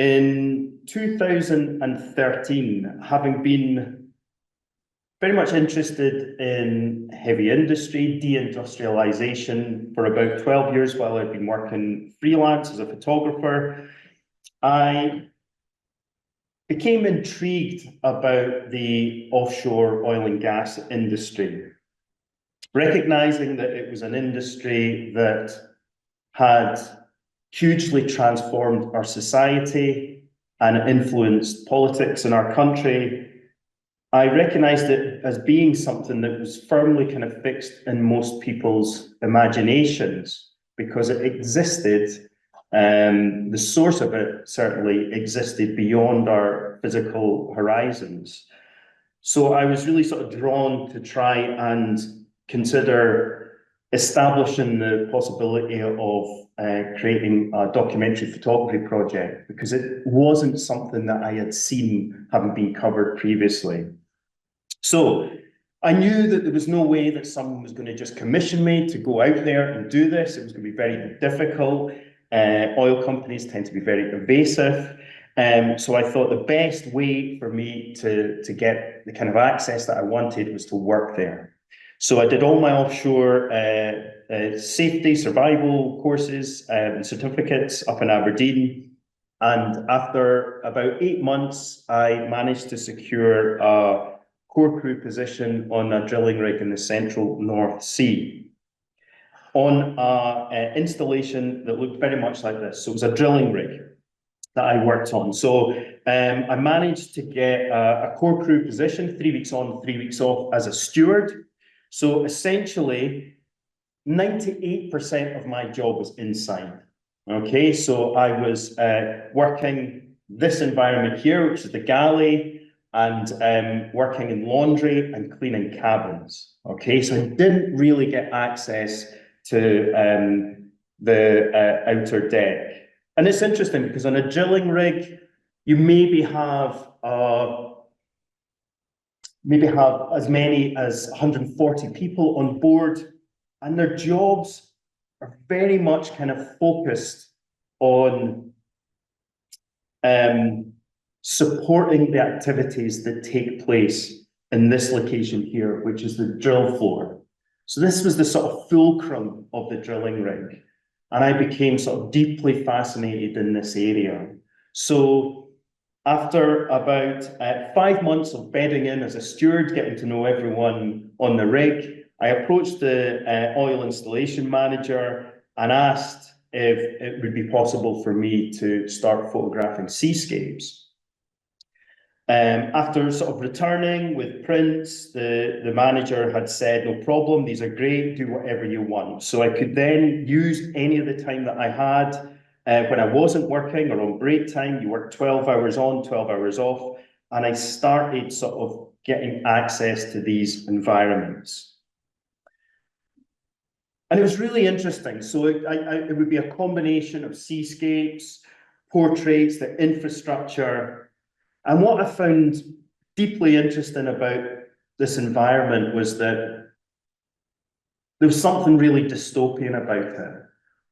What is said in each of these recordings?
In 2013, having been very much interested in heavy industry, deindustrialization for about 12 years while I'd been working freelance as a photographer, I became intrigued about the offshore oil and gas industry, recognizing that it was an industry that had hugely transformed our society and influenced politics in our country. I recognized it as being something that was firmly kind of fixed in most people's imaginations because it existed. The source of it certainly existed beyond our physical horizons. So I was really sort of drawn to try and consider establishing the possibility of creating a documentary photography project because it wasn't something that I had seen having been covered previously. So I knew that there was no way that someone was going to just commission me to go out there and do this. It was going to be very difficult. Oil companies tend to be very evasive. So I thought the best way for me to get the kind of access that I wanted was to work there. So I did all my offshore safety, survival courses and certificates up in Aberdeen. And after about 8 months, I managed to secure a core crew position on a drilling rig in the central North Sea on an installation that looked very much like this. So it was a drilling rig that I worked on. So I managed to get a core crew position, 3 weeks on, 3 weeks off as a steward. So essentially, 98% of my job was inside. Okay, so I was working this environment here, which is the galley, and working in laundry and cleaning cabins. Okay, so I didn't really get access to the outer deck. And it's interesting because on a drilling rig, you maybe have as many as 140 people on board, and their jobs are very much kind of focused on supporting the activities that take place in this location here, which is the drill floor. So this was the sort of fulcrum of the drilling rig, and I became sort of deeply fascinated in this area. So after about 5 months of bedding in as a steward, getting to know everyone on the rig, I approached the oil installation manager and asked if it would be possible for me to start photographing seascapes. After sort of returning with prints, the manager had said, no problem, these are great, do whatever you want. So I could then use any of the time that I had when I wasn't working or on break time. You work 12 hours on, 12 hours off, and I started sort of getting access to these environments. And it was really interesting. So it would be a combination of seascapes, portraits, the infrastructure. And what I found deeply interesting about this environment was that there was something really dystopian about it.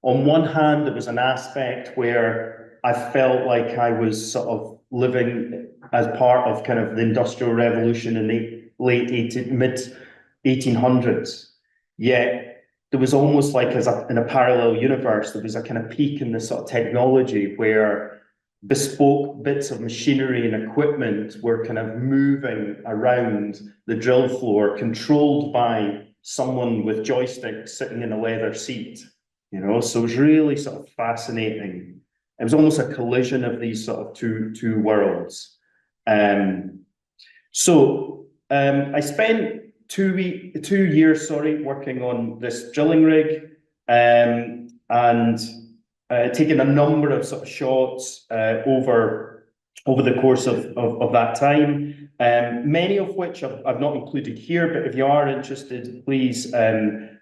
On one hand, there was an aspect where I felt like I was sort of living as part of kind of the Industrial Revolution in the mid-1800s. Yet there was almost like in a parallel universe, there was a kind of peak in this sort of technology where bespoke bits of machinery and equipment were kind of moving around the drill floor, controlled by someone with joysticks sitting in a leather seat. You know, so it was really sort of fascinating. It was almost a collision of these sort of two worlds. I spent 2 years, working on this drilling rig, and taking a number of sort of shots over the course of that time. Many of which I've not included here, but if you are interested, please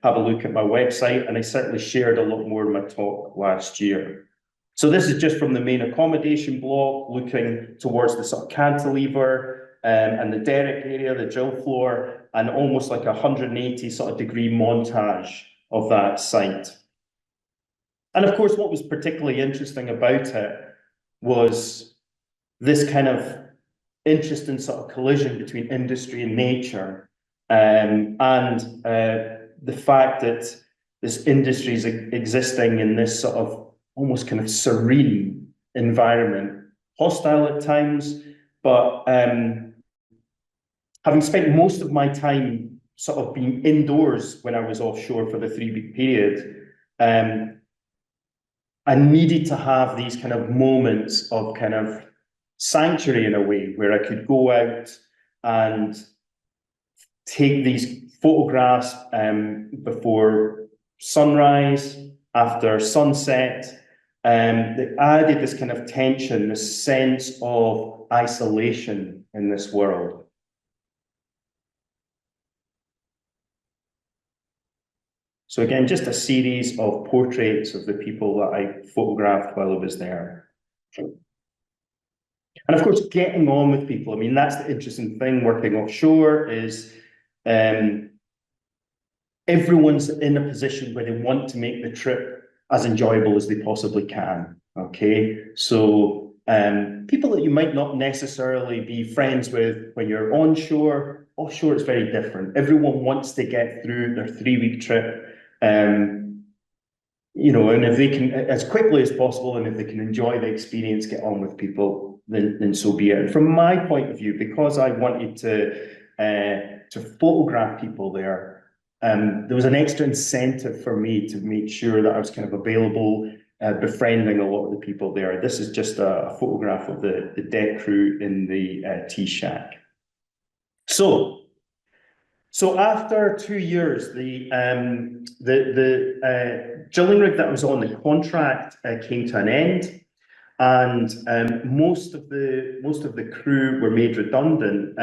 have a look at my website, and I certainly shared a lot more in my talk last year. So this is just from the main accommodation block, looking towards the sort of cantilever and the derrick area, the drill floor, and almost like a 180 sort of degree montage of that site. And of course, what was particularly interesting about it was this kind of interesting sort of collision between industry and nature, and the fact that this industry is existing in this sort of almost kind of serene environment, hostile at times, but having spent most of my time sort of being indoors when I was offshore for the 3-week period, I needed to have these kind of moments of kind of sanctuary in a way, where I could go out and take these photographs before sunrise, after sunset, that added this kind of tension, this sense of isolation in this world. So again, just a series of portraits of the people that I photographed while I was there. And of course, getting on with people. I mean, that's the interesting thing working offshore is everyone's in a position where they want to make the trip as enjoyable as they possibly can, okay? So people that you might not necessarily be friends with when you're onshore, offshore is very different. Everyone wants to get through their 3-week trip, you know, and if they can, as quickly as possible, and if they can enjoy the experience, get on with people, then so be it. And from my point of view, because I wanted to photograph people there, there was an extra incentive for me to make sure that I was kind of available, befriending a lot of the people there. This is just a photograph of the deck crew in the tea shack. So after 2 years, the drilling rig that was on the contract came to an end, and most of the crew were made redundant.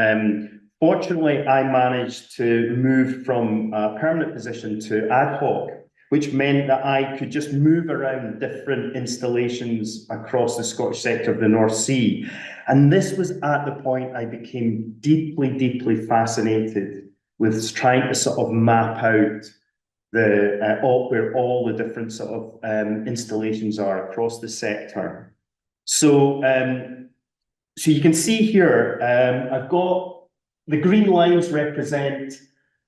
Fortunately, I managed to move from a permanent position to ad hoc, which meant that I could just move around different installations across the Scottish sector of the North Sea. And this was at the point I became deeply, deeply fascinated with trying to sort of map out where all the different sort of installations are across the sector. So, so you can see here, I've got the green lines represent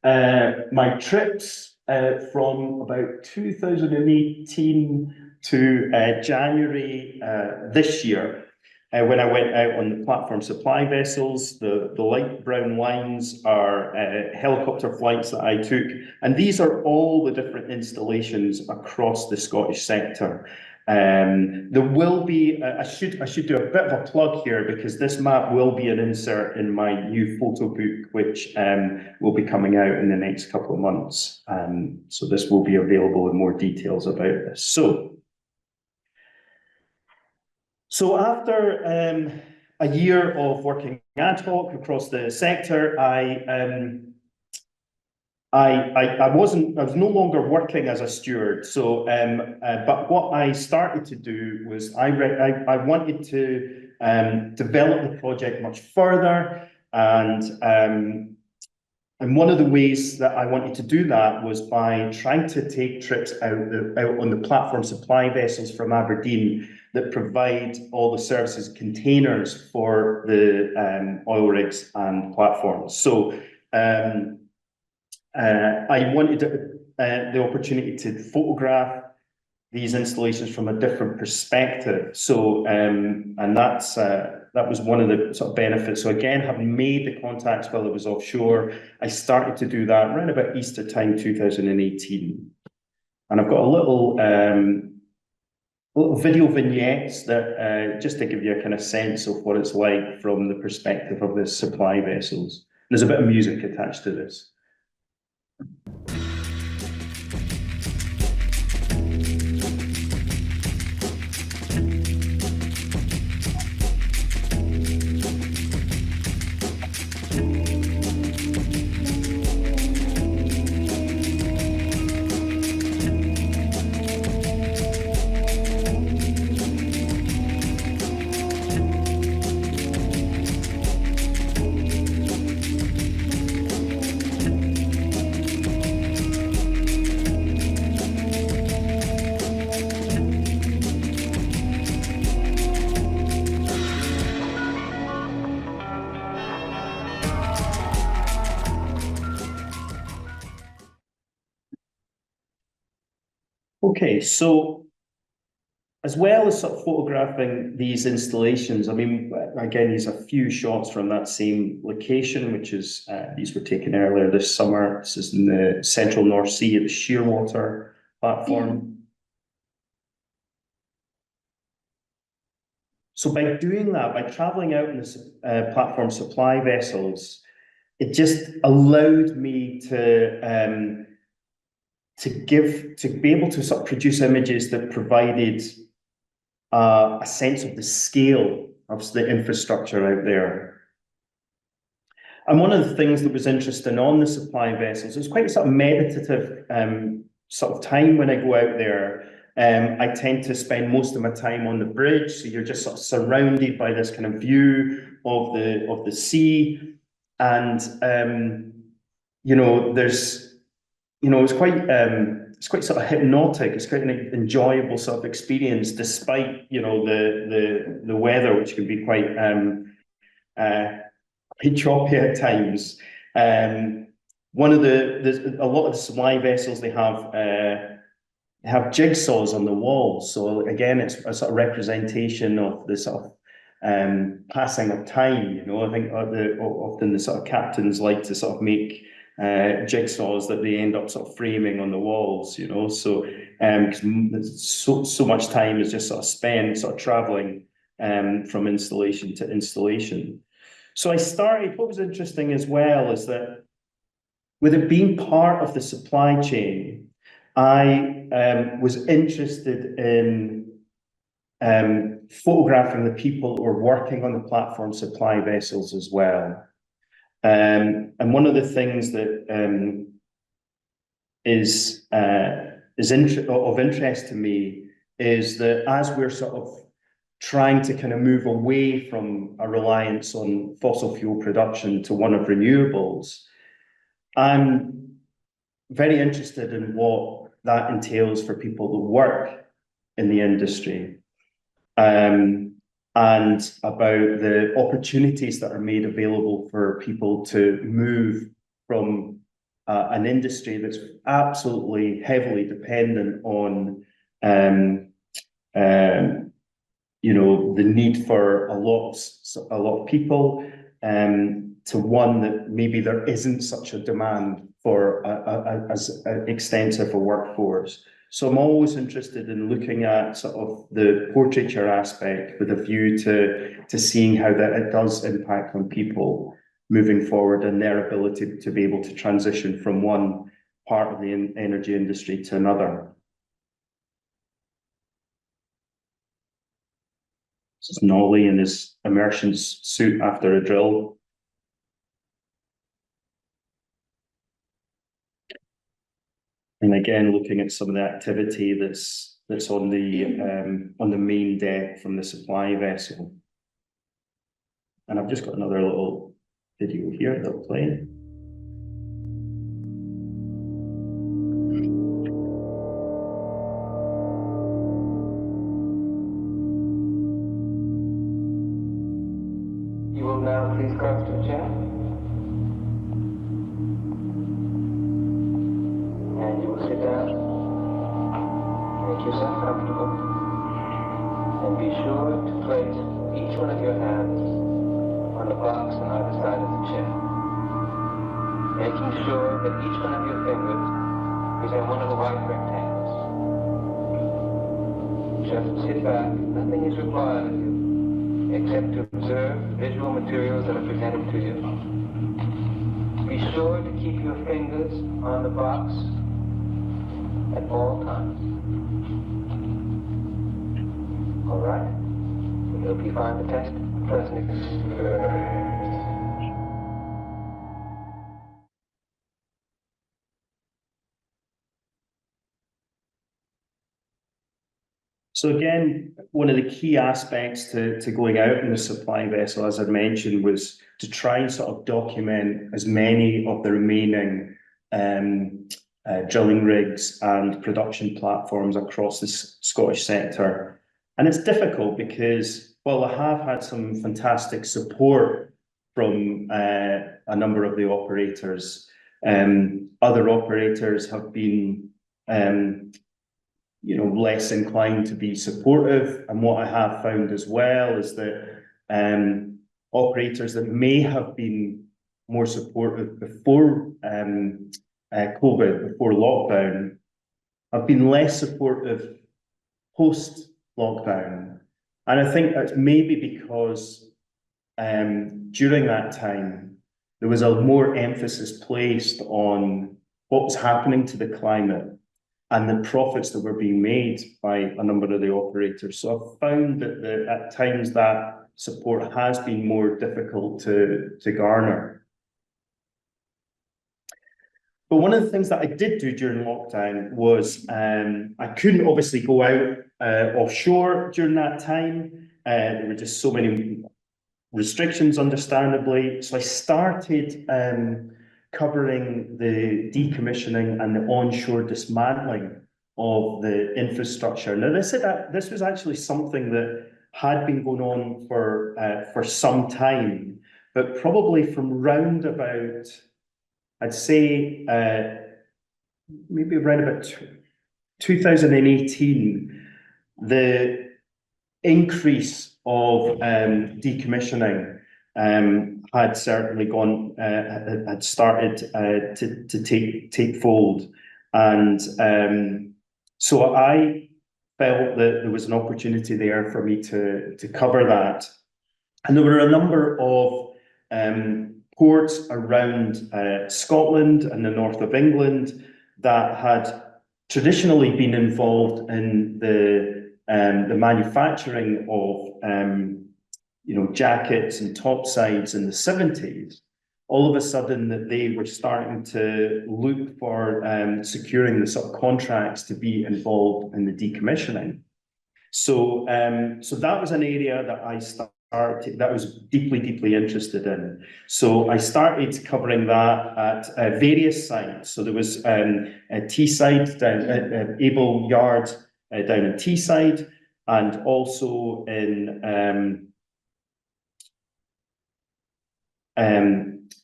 my trips from about 2018 to January this year, when I went out on the platform supply vessels. The light brown lines are helicopter flights that I took, and these are all the different installations across the Scottish sector. There will be, I should do a bit of a plug here, because this map will be an insert in my new photo book, which will be coming out in the next couple of months. So this will be available in more details about this. So after a year of working ad hoc across the sector, I was no longer working as a steward. So, but what I started to do was I wanted to develop the project much further, and one of the ways that I wanted to do that was by trying to take trips out on the platform supply vessels from Aberdeen that provide all the services containers for the oil rigs and platforms. So I wanted the opportunity to photograph these installations from a different perspective. So, and that was one of the sort of benefits. So again, having made the contacts while I was offshore, I started to do that around about Easter time 2018. And I've got a little video vignettes that just to give you a kind of sense of what it's like from the perspective of the supply vessels. There's a bit of music attached to this. Okay, so as well as sort of photographing these installations, I mean, again, these are a few shots from that same location, which is, these were taken earlier this summer. This is in the central North Sea at the Shearwater platform. So by doing that, by traveling out in the platform supply vessels, it just allowed me to be able to sort of produce images that provided a sense of the scale of the infrastructure out there. And one of the things that was interesting on the supply vessels, it was quite a sort of meditative sort of time when I go out there. I tend to spend most of my time on the bridge, so you're just sort of surrounded by this kind of view of the sea, and it's quite sort of hypnotic. It's quite an enjoyable sort of experience, despite the weather, which can be quite choppy at times. One of a lot of the supply vessels, they have jigsaws on the walls. So again, it's a sort of representation of the sort of passing of time. I think often the sort of captains like to sort of make jigsaws that they end up sort of framing on the walls. So because so much time is just sort of spent sort of traveling from installation to installation. So what was interesting as well is that with it being part of the supply chain, I was interested in photographing the people who are working on the platform supply vessels as well. And one of the things that is of interest to me is that as we're sort of trying to kind of move away from a reliance on fossil fuel production to one of renewables, I'm very interested in what that entails for people who work in the industry, and about the opportunities that are made available for people to move from an industry that's absolutely heavily dependent on the need for a lot of people, to one that maybe there isn't such a demand for as extensive a workforce. So I'm always interested in looking at sort of the portraiture aspect with a view to seeing how that it does impact on people moving forward and their ability to be able to transition from one part of the energy industry to another. This is Nolly in his immersion suit after a drill. And again, looking at some of the activity that's on the main deck from the supply vessel. And I've just got another little video here that'll play. You will now please cross to a chair. And you will sit down. Make yourself comfortable. And be sure to place each one of your hands on the box on either side of the chair. Making sure that each one of your fingers is in one of the white rectangles. Just sit back. Nothing is required of you except to observe visual materials that are presented to you. Be sure to keep your fingers on the box at all times. All right? We hope you find the test pleasant. So again, one of the key aspects to going out in the supply vessel, as I mentioned, was to try and sort of document as many of the remaining drilling rigs and production platforms across the Scottish sector. And it's difficult because, while I have had some fantastic support from a number of the operators, other operators have been less inclined to be supportive. And what I have found as well is that operators that may have been more supportive before COVID, before lockdown, have been less supportive post-lockdown. And I think that's maybe because during that time, there was a more emphasis placed on what was happening to the climate and the profits that were being made by a number of the operators. So I've found that at times that support has been more difficult to garner. But one of the things that I did do during lockdown was I couldn't obviously go out offshore during that time. There were just so many restrictions, understandably. So I started covering the decommissioning and the onshore dismantling of the infrastructure. Now, this was actually something that had been going on for some time, but probably from round about, I'd say, maybe around about 2018, the increase of decommissioning had certainly had started to take fold. And so I felt that there was an opportunity there for me to cover that. And there were a number of ports around Scotland and the north of England that had traditionally been involved in the manufacturing of jackets and topsides in the 70s. All of a sudden that they were starting to look for securing the sort of contracts to be involved in the decommissioning. So that was an area that that I was deeply interested in. So I started covering that at various sites. So there was a Teesside down at Able Yard down in Teesside, and also in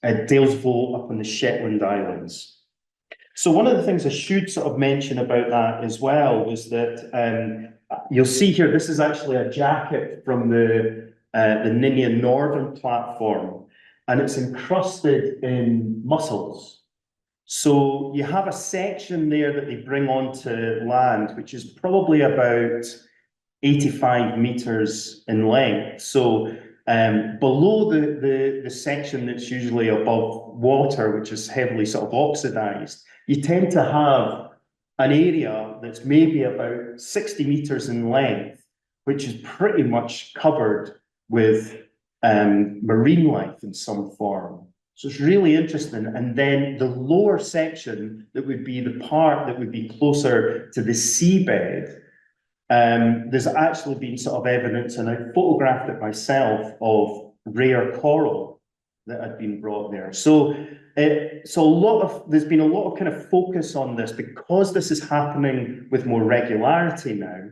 at Dalesville up on the Shetland Islands. So one of the things I should sort of mention about that as well was that you'll see here, this is actually a jacket from the Ninian Northern platform, and it's encrusted in mussels. So you have a section there that they bring onto land, which is probably about 85 meters in length. So below the section that's usually above water, which is heavily sort of oxidized, you tend to have an area that's maybe about 60 meters in length, which is pretty much covered with marine life in some form. So it's really interesting. And then the lower section, that would be the part that would be closer to the seabed, there's actually been sort of evidence, and I photographed it myself, of rare coral that had been brought there. So there's been a lot of kind of focus on this because this is happening with more regularity now.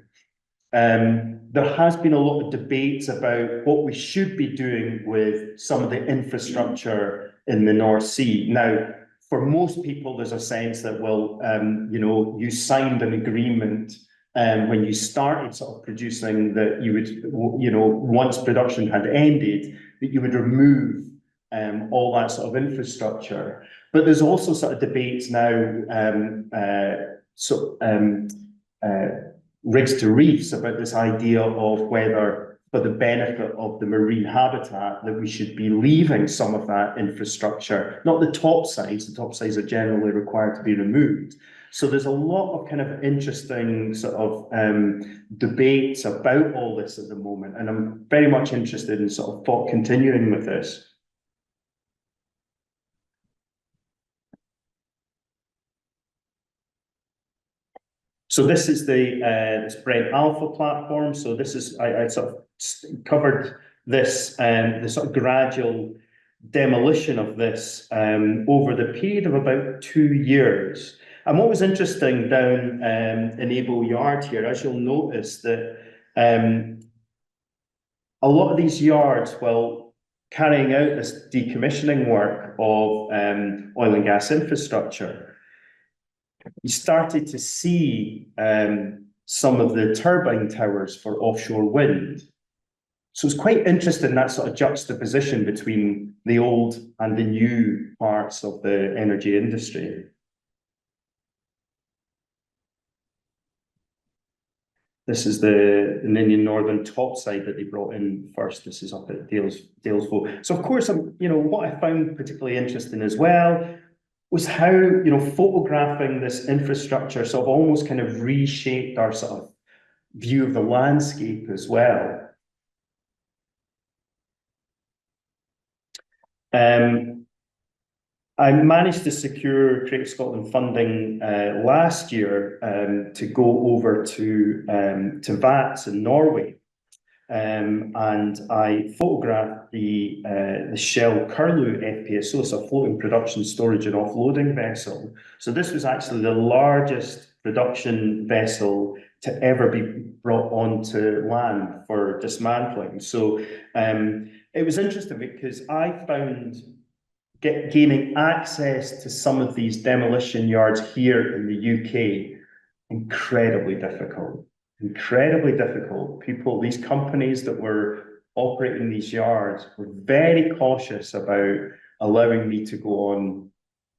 There has been a lot of debates about what we should be doing with some of the infrastructure in the North Sea. Now, for most people, there's a sense that, well, you signed an agreement when you started sort of producing that you would, once production had ended, that you would remove all that sort of infrastructure. But there's also sort of debates now, rigs to reefs, about this idea of whether, for the benefit of the marine habitat, that we should be leaving some of that infrastructure, not the topsides are generally required to be removed. So there's a lot of kind of interesting sort of debates about all this at the moment, and I'm very much interested in sort of continuing with this. So this is the Brent Alpha platform. So this is, I sort of covered this, the sort of gradual demolition of this over the period of about 2 years. And what was interesting down in Able Yard here, as you'll notice, that a lot of these yards, while carrying out this decommissioning work of oil and gas infrastructure, you started to see some of the turbine towers for offshore wind. So it's quite interesting, that sort of juxtaposition between the old and the new parts of the energy industry. This is the Ninian Northern topside that they brought in first. This is up at Dalesville. So of course, what I found particularly interesting as well was how, photographing this infrastructure sort of almost kind of reshaped our sort of view of the landscape as well. I managed to secure Creative Scotland funding last year to go over to VATS in Norway, and I photographed the Shell Curlew FPSO, so a floating production storage and offloading vessel. So this was actually the largest production vessel to ever be brought onto land for dismantling. So it was interesting because I found gaining access to some of these demolition yards here in the UK incredibly difficult. Incredibly difficult. These companies that were operating these yards were very cautious about allowing me to go on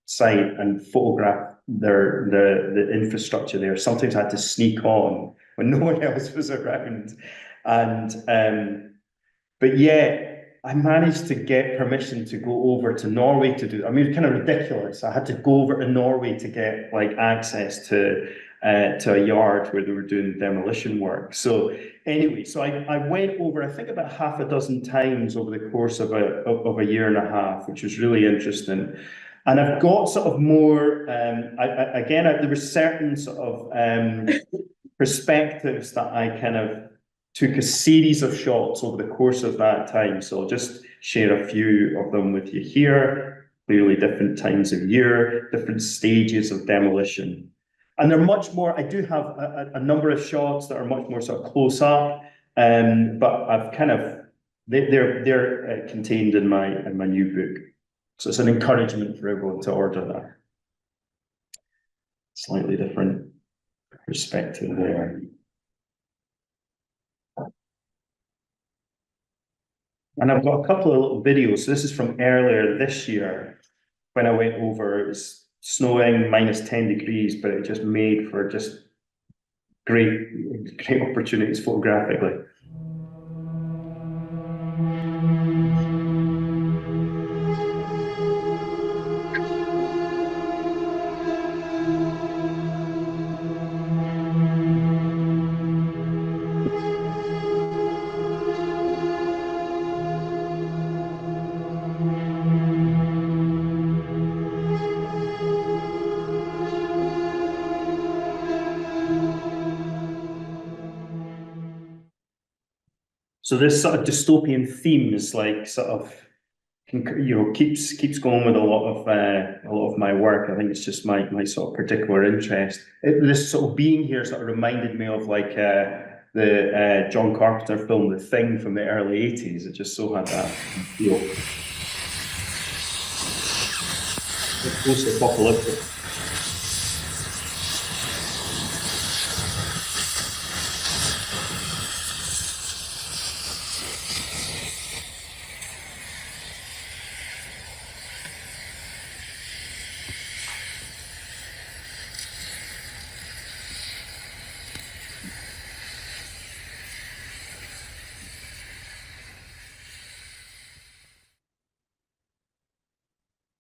site and photograph the infrastructure there. Sometimes I had to sneak on when no one else was around. But yeah, I managed to get permission to go over to Norway to do. I mean, it's kind of ridiculous. I had to go over to Norway to get like access to a yard where they were doing demolition work. So anyway, so I went over, I think about half a dozen times over the course of a year and a half, which was really interesting. And I've got sort of more, there were certain sort of perspectives that I kind of took a series of shots over the course of that time. So I'll just share a few of them with you here. Clearly different times of year, different stages of demolition. And they're much more, I do have a number of shots that are much more sort of close up, but I've kind of, they're contained in my new book. So it's an encouragement for everyone to order that. Slightly different perspective there. And I've got a couple of little videos. So this is from earlier this year when I went over. It was snowing, -10 degrees, but it just made for just great opportunities photographically. So this sort of dystopian theme is like sort of, keeps going with a lot of my work. I think it's just my sort of particular interest. This sort of being here sort of reminded me of like the John Carpenter film, The Thing, from the early 80s. It just so had that feel. Post-apocalyptic.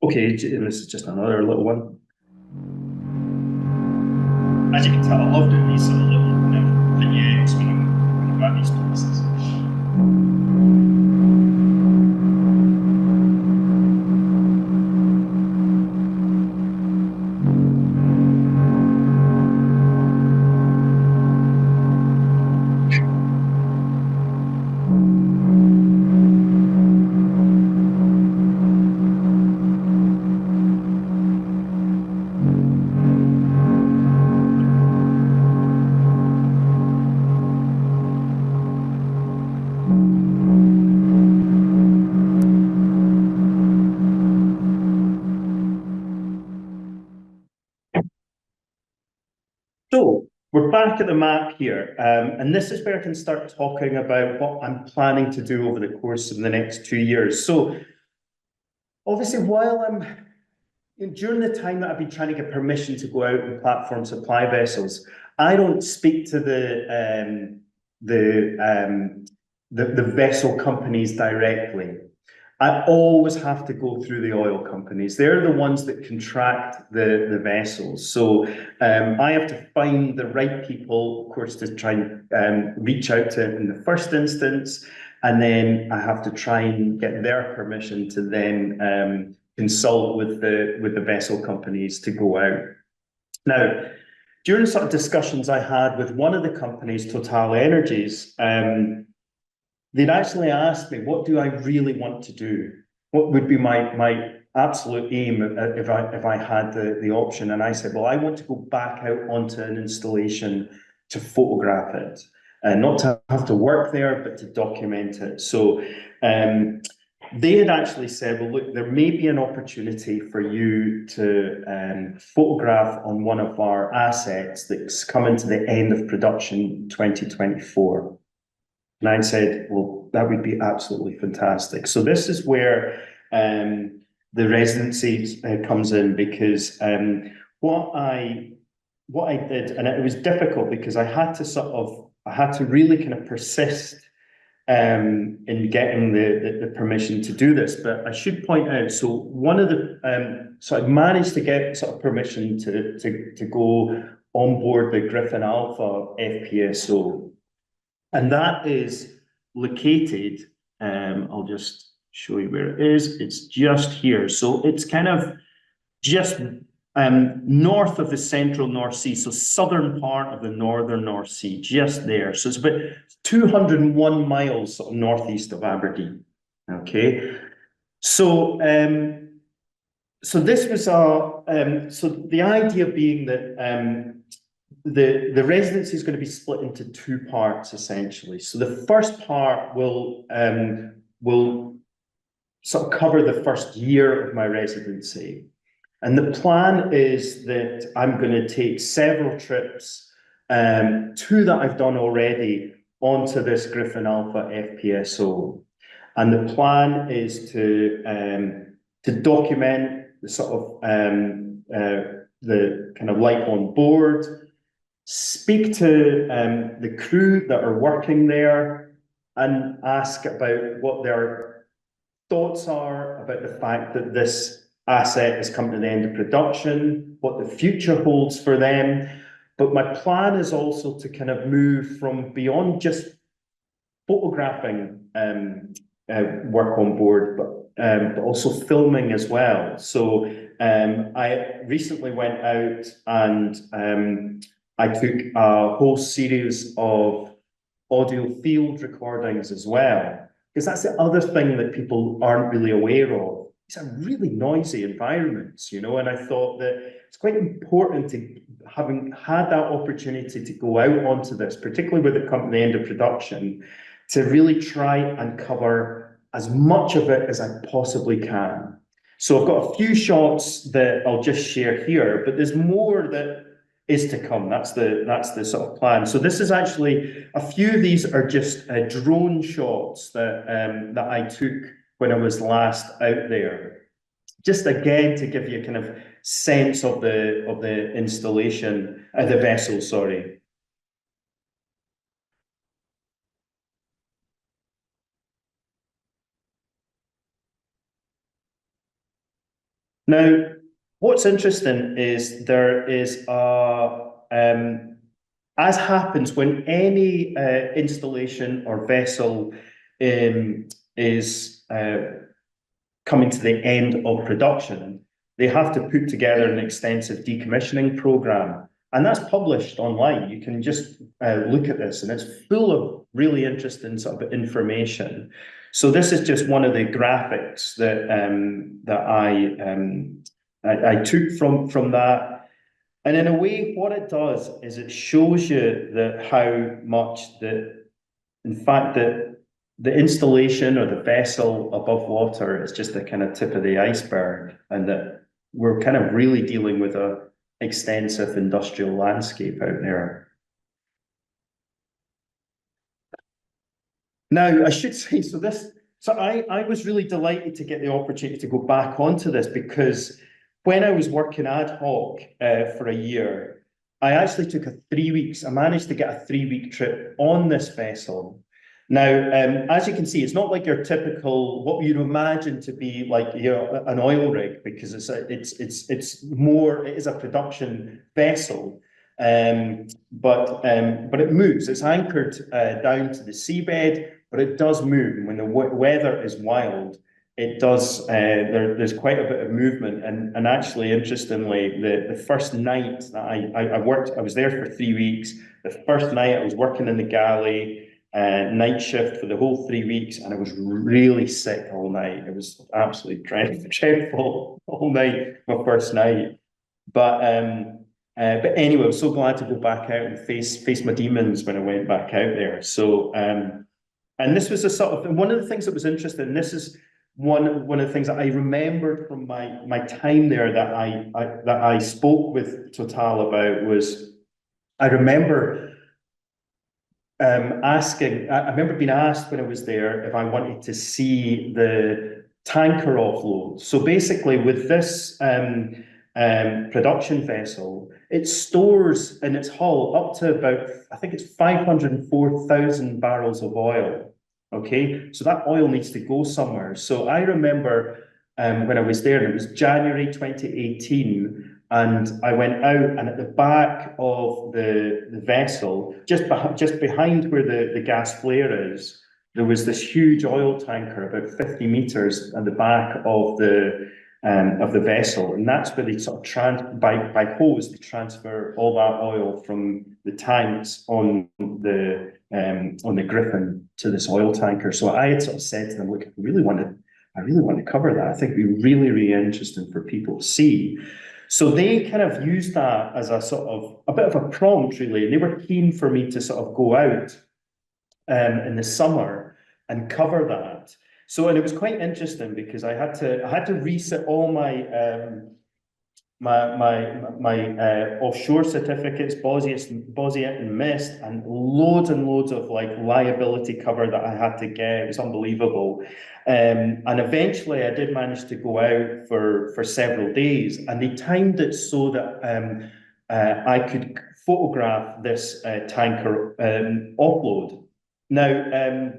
Okay, this is just another little one. As you can tell, I love doing these sort of little vignettes when I'm at these places. So we're back at the map here, and this is where I can start talking about what I'm planning to do over the course of the next 2 years. So obviously, during the time that I've been trying to get permission to go out and platform supply vessels, I don't speak to the vessel companies directly. I always have to go through the oil companies. They're the ones that contract the vessels. So I have to find the right people, of course, to try and reach out to in the first instance. And then I have to try and get their permission to then consult with the vessel companies to go out. Now, during sort of discussions I had with one of the companies, Total Energies, they'd actually asked me, what do I really want to do? What would be my absolute aim if I had the option? And I said, well, I want to go back out onto an installation to photograph it, and not to have to work there, but to document it. So they had actually said, well, look, there may be an opportunity for you to photograph on one of our assets that's coming to the end of production 2024. And I said, well, that would be absolutely fantastic. So this is where the residency comes in, because what I did, and it was difficult because I had to really kind of persist in getting the permission to do this. But I should point out, so one of the so I managed to get sort of permission to go on board the Griffin Alpha FPSO. And that is located, I'll just show you where it is. It's just here. So it's kind of just north of the central North Sea, so southern part of the northern North Sea, just there. So it's about 201 miles sort of northeast of Aberdeen. Okay. So so this was so the idea being that the residency is going to be split into 2 parts, essentially. So the first part will sort of cover the first year of my residency. And the plan is that I'm going to take several trips, 2 that I've done already, onto this Griffin Alpha FPSO. And the plan is to document the sort of the kind of life on board, speak to the crew that are working there, and ask about what their thoughts are about the fact that this asset has come to the end of production, what the future holds for them. But my plan is also to kind of move from beyond just photographing work on board, but also filming as well. So I recently went out and I took a whole series of audio field recordings as well, because that's the other thing that people aren't really aware of. These are really noisy environments, you know, and I thought that it's quite important to, having had that opportunity to go out onto this, particularly with it coming to the end of production, to really try and cover as much of it as I possibly can. So I've got a few shots that I'll just share here, but there's more that is to come. That's the sort of plan. So this is actually, a few of these are just drone shots that that I took when I was last out there. Just again to give you a kind of sense of the installation, the vessel, sorry. Now, what's interesting is there is as happens when any installation or vessel is coming to the end of production, they have to put together an extensive decommissioning program. And that's published online. You can just look at this, and it's full of really interesting sort of information. So this is just one of the graphics that I took from that. And in a way, what it does is it shows you that how much that, in fact, that the installation or the vessel above water is just the kind of tip of the iceberg, and that we're kind of really dealing with a extensive industrial landscape out there. Now, I should say, so I was really delighted to get the opportunity to go back onto this, because when I was working ad hoc for a year, I actually took I managed to get a 3-week trip on this vessel. Now, as you can see, it's not like your typical, what you'd imagine to be like, you know, an oil rig, because it's more, it is a production vessel. But it moves. It's anchored down to the seabed, but it does move. And when the weather is wild, it does. There's quite a bit of movement. And actually, interestingly, the first night that I was there for 3 weeks. The first night I was working in the galley, night shift for the whole 3 weeks, and I was really sick all night. It was absolutely dreadful all night, my first night. But anyway, I was so glad to go back out and face my demons when I went back out there. So, and this was a sort of, one of the things that was interesting. This is one of the things that I remembered from my time there that I spoke with Total about was, I remember I remember being asked when I was there if I wanted to see the tanker offload. So basically, with this production vessel, it stores in its hull up to about, I think it's 504,000 barrels of oil. Okay, so that oil needs to go somewhere. So I remember when I was there, and it was January 2018, and I went out, and at the back of the vessel, just behind where the gas flare is, there was this huge oil tanker about 50 meters at the back of the vessel, and that's where they sort of by hose they transfer all that oil from the tanks on the Griffin to this oil tanker. So I had sort of said to them, look, I really want to cover that. I think it'd be really, really interesting for people to see. So they kind of used that as a sort of a bit of a prompt, really, and they were keen for me to sort of go out in the summer and cover that. So, and it was quite interesting because I had to reset all my offshore certificates, Bosniet and Mist, and loads of like liability cover that I had to get. It was unbelievable. And eventually I did manage to go out for several days, and they timed it so that I could photograph this tanker offload. Now,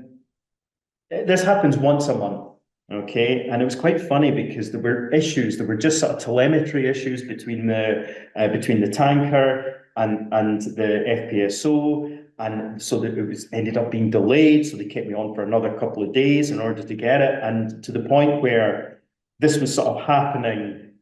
this happens once a month. Okay, and it was quite funny because there were issues. There were just sort of telemetry issues between the tanker and the FPSO, and so that it ended up being delayed. So they kept me on for another couple of days in order to get it, and to the point where this was sort of happening.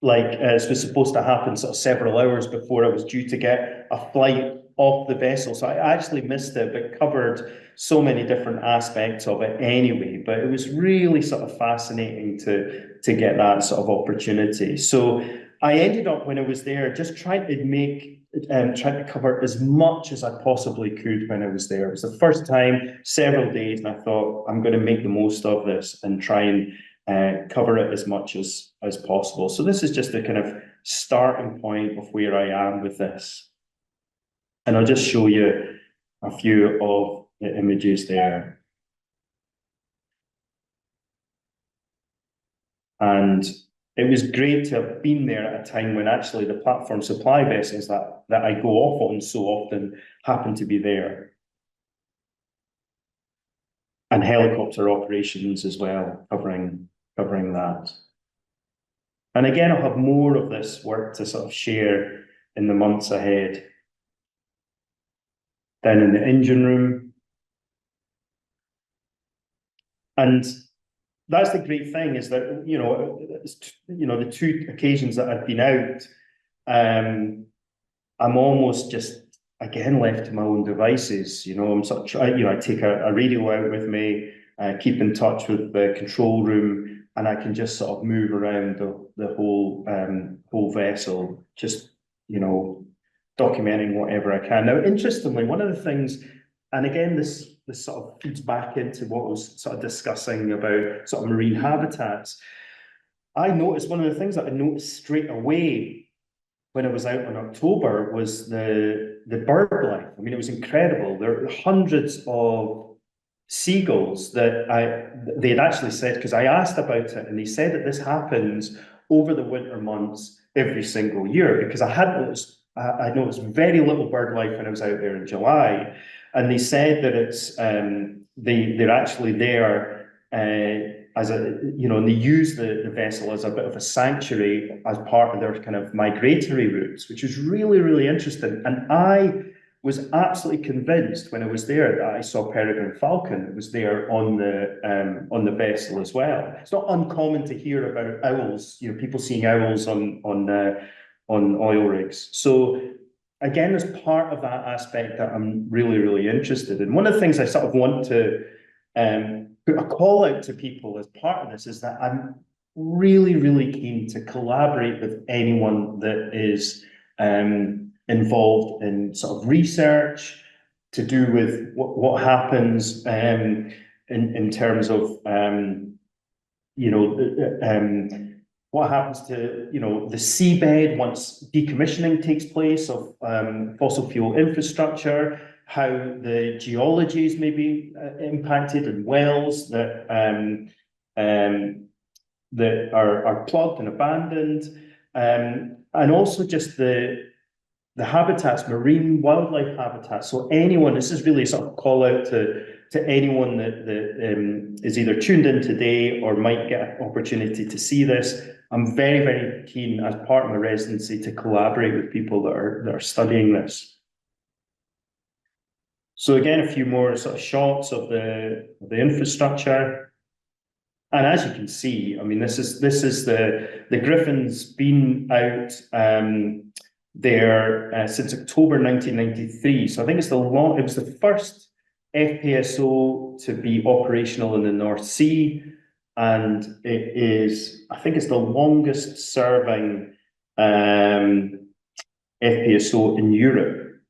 Like this was supposed to happen sort of several hours before I was due to get a flight off the vessel. So I actually missed it, but covered so many different aspects of it anyway. But it was really sort of fascinating to get that sort of opportunity. So I ended up, when I was there, just trying to cover as much as I possibly could when I was there. It was the first time, several days, and I thought, I'm going to make the most of this and try and cover it as much as possible. So this is just a kind of starting point of where I am with this. And I'll just show you a few of the images there. And it was great to have been there at a time when actually the platform supply vessels that I go off on so often happen to be there. And helicopter operations as well, covering that. And again, I'll have more of this work to sort of share in the months ahead. Down in the engine room. And that's the great thing, is that, the two occasions that I've been out, I'm almost just, again, left to my own devices. I'm sort of I take a radio out with me, keep in touch with the control room, and I can just sort of move around the whole vessel, just, documenting whatever I can. Now, interestingly, one of the things, and again, this sort of feeds back into what I was sort of discussing about sort of marine habitats. I noticed, one of the things that I noticed straight away when I was out in October was the bird life. I mean, it was incredible. There were hundreds of seagulls that they had actually said, because I asked about it, and they said that this happens over the winter months every single year, because I noticed very little bird life when I was out there in July, and they said that it's they're actually there as a, you know, and they use the vessel as a bit of a sanctuary as part of their kind of migratory routes, which is really, really interesting. And I was absolutely convinced when I was there that I saw peregrine falcon that was there on the vessel as well. It's not uncommon to hear about owls, you know, people seeing owls on oil rigs. So again, there's part of that aspect that I'm really, really interested in. One of the things I sort of want to put a call out to people as part of this is that I'm really, really keen to collaborate with anyone that is involved in sort of research to do with what happens in terms of you know, what happens to, you know, the seabed once decommissioning takes place of fossil fuel infrastructure, how the geologies may be impacted, and wells that that are plugged and abandoned, and also just the habitats, marine wildlife habitats. So anyone, this is really sort of call out to anyone that is either tuned in today or might get an opportunity to see this. I'm very, very keen as part of my residency to collaborate with people that are studying this. So again, a few more sort of shots of the infrastructure. And as you can see, I mean, this is the Griffin's been out there since October 1993. So I think it was the first FPSO to be operational in the North Sea, and it is, I think it's the longest serving FPSO in Europe.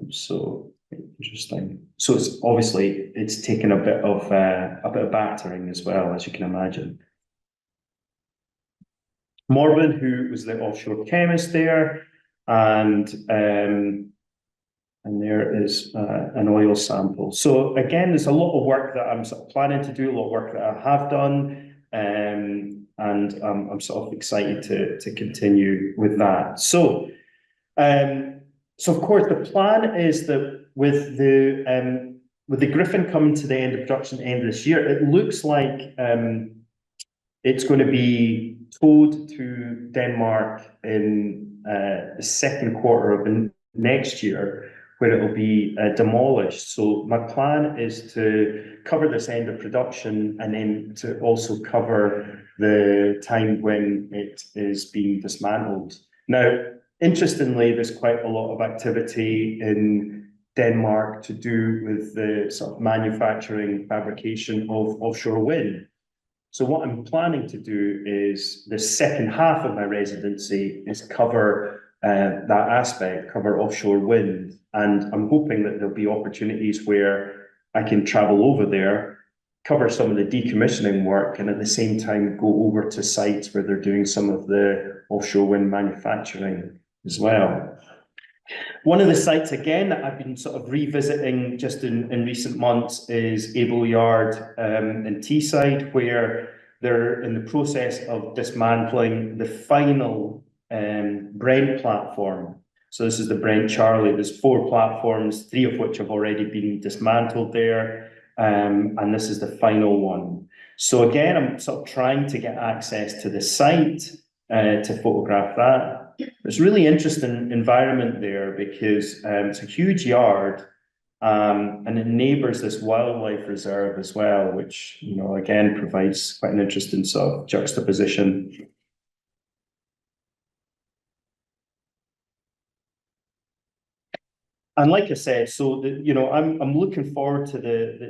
So interesting. So it's obviously taken a bit of battering as well, as you can imagine. Morven, who was the offshore chemist there, and there is an oil sample. So again, there's a lot of work that I'm sort of planning to do, a lot of work that I have done, and I'm sort of excited to continue with that. So, so of course, the plan is that with the Griffin coming to the end of production end of this year, it looks like it's going to be towed to Denmark in the second quarter of next year, where it will be demolished. So my plan is to cover this end of production and then to also cover the time when it is being dismantled. Now, interestingly, there's quite a lot of activity in Denmark to do with the sort of manufacturing, fabrication of offshore wind. So what I'm planning to do is the second half of my residency is cover that aspect, cover offshore wind. And I'm hoping that there'll be opportunities where I can travel over there, cover some of the decommissioning work, and at the same time go over to sites where they're doing some of the offshore wind manufacturing as well. One of the sites, again, that I've been sort of revisiting just in recent months is Able Yard in Teesside, where they're in the process of dismantling the final Brent platform. So this is the Brent Charlie. There's 4 platforms, 3 of which have already been dismantled there, and this is the final one. So again, I'm sort of trying to get access to the site to photograph that. It's a really interesting environment there because it's a huge yard, and it neighbours this wildlife reserve as well, which, you know, again provides quite an interesting sort of juxtaposition. And like I said, so you know, I'm looking forward to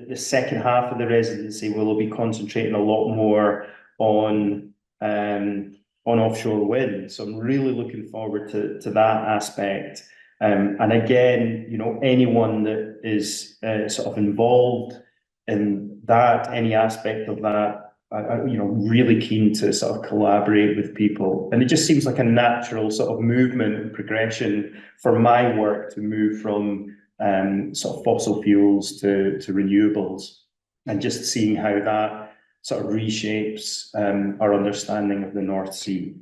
the second half of the residency, where we'll be concentrating a lot more on offshore wind. So I'm really looking forward to that aspect. And again, you know, anyone that is sort of involved in that, any aspect of that, you know, really keen to sort of collaborate with people. And it just seems like a natural sort of movement and progression for my work to move from sort of fossil fuels to renewables, and just seeing how that sort of reshapes our understanding of the North Sea.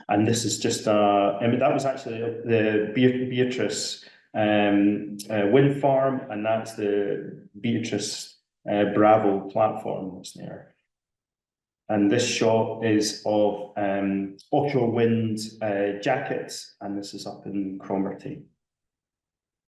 And this is just I mean, that was actually the Beatrice wind farm, and that's the Beatrice Bravo platform that's there. And this shot is of offshore wind jackets, and this is up in Cromarty.